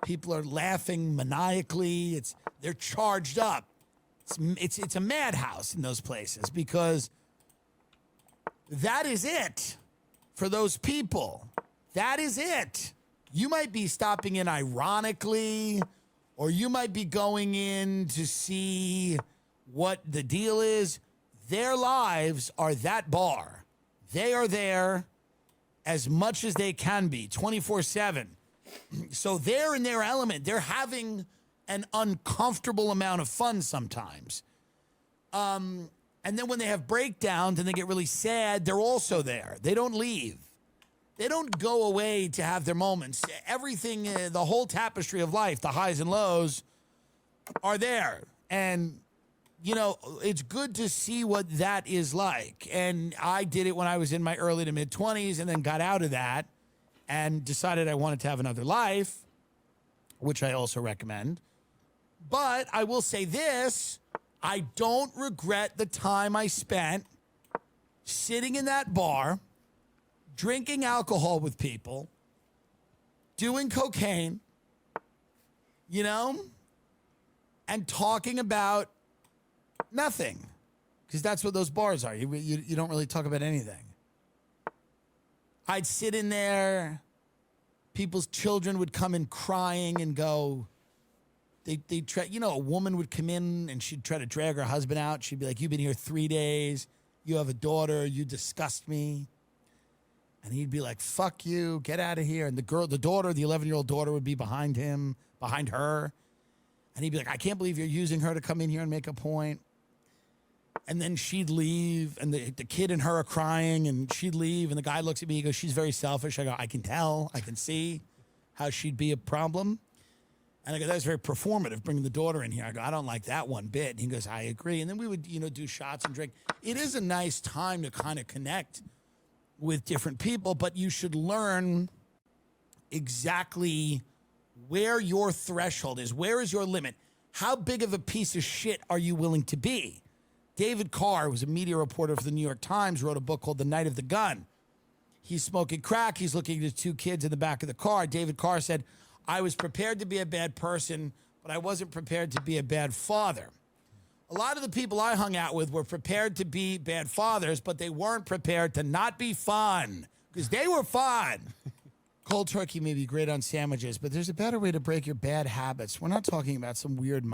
People are laughing maniacally. They're charged up. It's a madhouse in those places because that is it for those people. That is it. You might be stopping in ironically, or you might be going in to see what the deal is. Their lives are that bar. They are there as much as they can be, 24/7. So they're in their element. They're having an uncomfortable amount of fun sometimes. And then when they have breakdowns and they get really sad, they're also there. They don't leave. They don't go away to have their moments. Everything, the whole tapestry of life, the highs and lows, are there. And, you know, it's good to see what that is like. And I did it when I was in my early to mid-20s and then got out of that and decided I wanted to have another life, which I also recommend. But I will say this, I don't regret the time I spent sitting in that bar, drinking alcohol with people, doing cocaine, you know, and talking about nothing. Because that's what those bars are. You don't really talk about anything. I'd sit in there. People's children would come in crying and go, they try, you know, a woman would come in and she'd try to drag her husband out. She'd be like, you've been here 3 days. You have a daughter. You disgust me. And he'd be like, fuck you, get out of here. And the daughter, the 11-year-old daughter would be behind her. And he'd be like, I can't believe you're using her to come in here and make a point. And then she'd leave, and the kid and her are crying, and she'd leave, and the guy looks at me, he goes, she's very selfish. I go, I can tell, I can see how she'd be a problem. And I go, that's very performative, bringing the daughter in here. I go, I don't like that one bit. And he goes, I agree. And then we would, you know, do shots and drink. It is a nice time to kind of connect with different people, but you should learn exactly where your threshold is. Where is your limit? How big of a piece of shit are you willing to be? David Carr, who was a media reporter for the New York Times, wrote a book called The Night of the Gun. He's smoking crack. He's looking at his 2 kids in the back of the car. David Carr said, I was prepared to be a bad person, but I wasn't prepared to be a bad father. A lot of the people I hung out with were prepared to be bad fathers, but they weren't prepared to not be fun, because they were fun. Cold turkey may be great on sandwiches, but there's a better way to break your bad habits. We're not talking about some weird